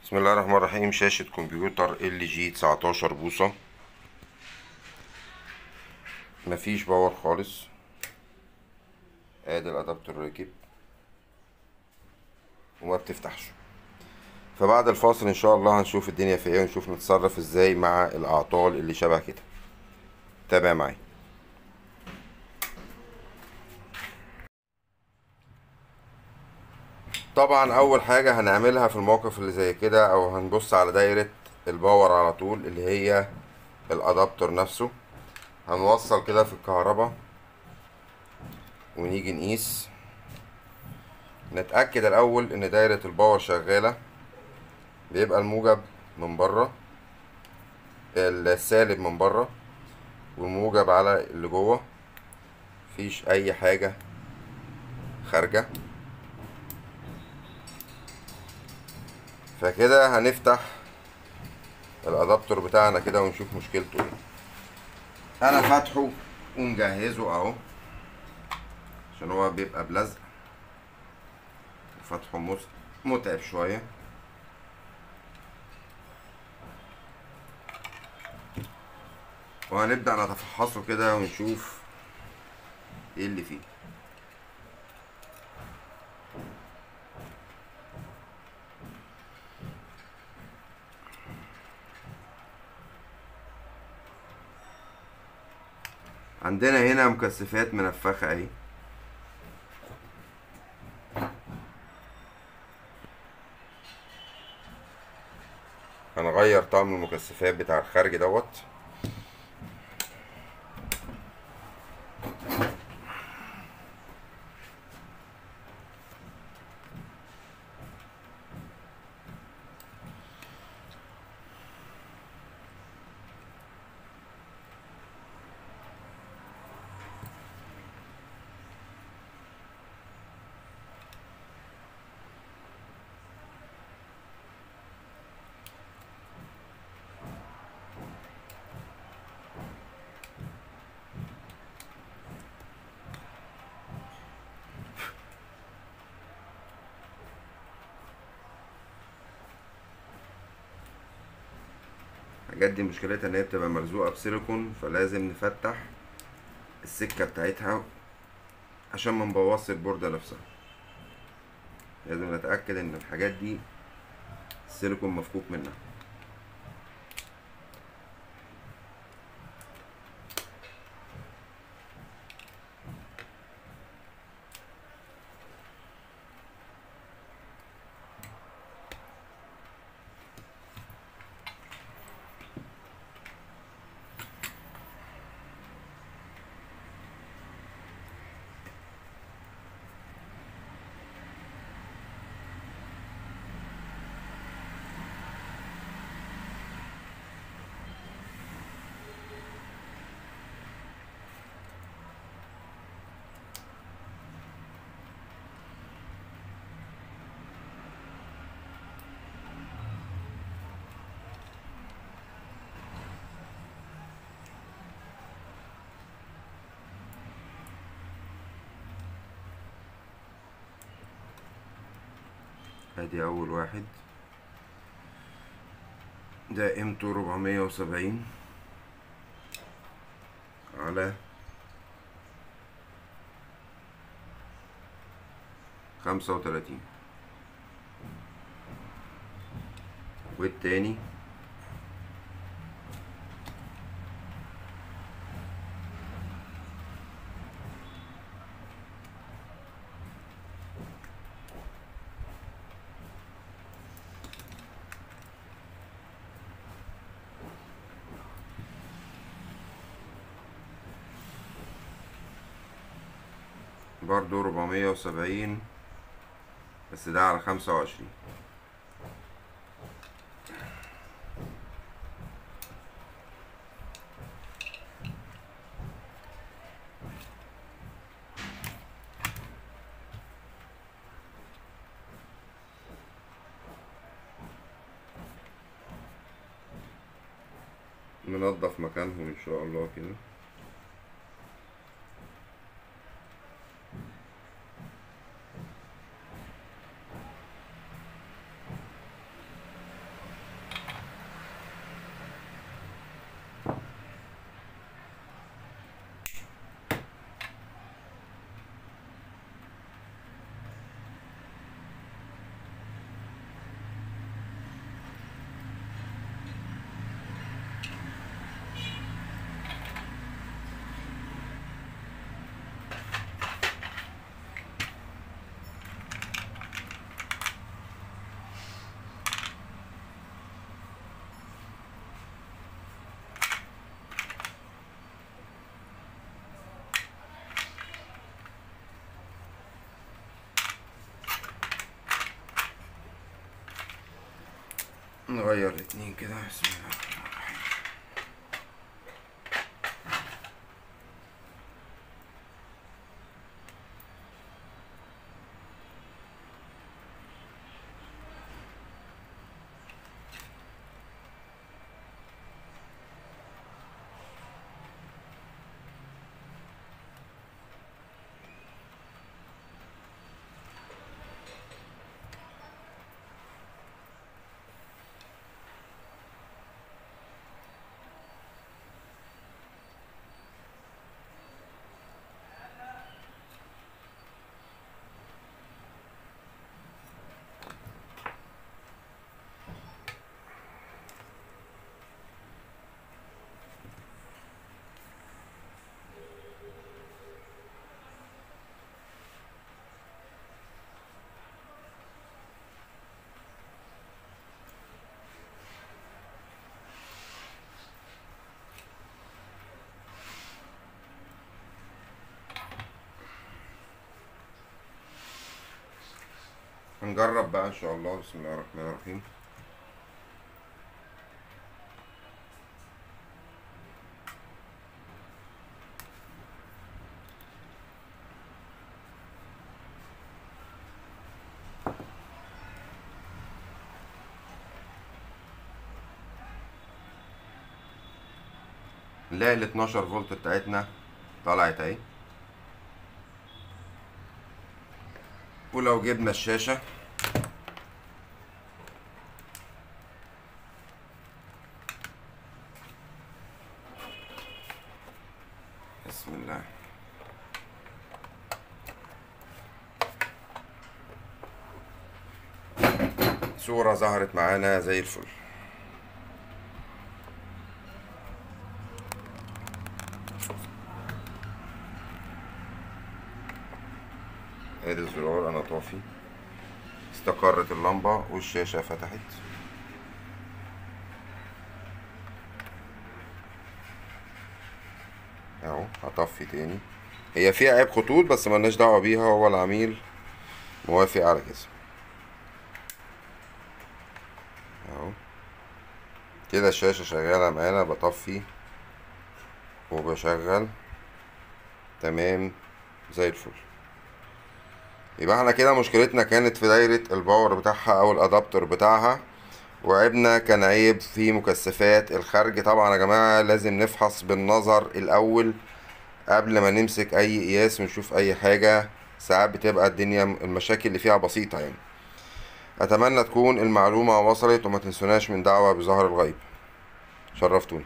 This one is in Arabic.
بسم الله الرحمن الرحيم. شاشة كمبيوتر ال جي 19 بوصة، مفيش باور خالص. ادي الادابتور راكب وما بتفتحش. فبعد الفاصل ان شاء الله هنشوف الدنيا في ايه ونشوف نتصرف ازاي مع الاعطال اللي شبه كده. تابع معايا. طبعا اول حاجة هنعملها في الموقف اللي زي كده او هنبص على دايرة الباور على طول اللي هي الادابتور نفسه. هنوصل كده في الكهرباء ونيجي نقيس، نتأكد الأول إن دايرة الباور شغالة. بيبقى الموجب من بره، السالب من بره، والموجب على اللي جوه، مفيش أي حاجة خارجة. فكده هنفتح الأدابتور بتاعنا كده ونشوف مشكلته ايه. أنا فاتحه ومجهزه أهو، عشان هو بيبقى بلزق وفتحه متعب شوية. وهنبدأ نتفحصه كده ونشوف ايه اللي فيه. عندنا هنا مكثفات منفخة اهي. هنغير طقم المكثفات بتاع الخارج دوت. الحاجات دي مشكلتها ان هي بتبقى ملزوقة بسيليكون، فلازم نفتح السكة بتاعتها عشان ما نبوظش البوردة نفسها. لازم نتأكد ان الحاجات دي السيليكون مفكوك منها. ادي اول واحد، ده قيمته 470 على 35. والتاني برضو 470، بس ده على 25. ننضف مكانهم ان شاء الله كده. نغير الاتنين كده. بسم الله الرحمن الرحيم. هنجرب بقى ان شاء الله. بسم الله الرحمن الرحيم. نلاقي ال 12 فولت بتاعتنا طلعت اهي. ولو جبنا الشاشة بسم الله، صورة ظهرت معانا زي الفل. ادي الزرار انا طافي، استقرت اللمبة والشاشة فتحت. اهو هطفي تاني. هي فيها عيب خطوط بس ملناش دعوة بيها، هو العميل موافق على كده. اهو كده الشاشة شغالة معانا، بطفي وبشغل تمام زي الفل. يبقى احنا كده مشكلتنا كانت في دايرة الباور بتاعها او الادابتر بتاعها، وعيبنا كان عيب في مكثفات الخارج. طبعا يا جماعة لازم نفحص بالنظر الاول قبل ما نمسك اي قياس ونشوف اي حاجة. ساعات بتبقى الدنيا المشاكل اللي فيها بسيطة يعني. اتمنى تكون المعلومة وصلت، وما تنسوناش من دعوة بظهر الغيب. شرفتوني.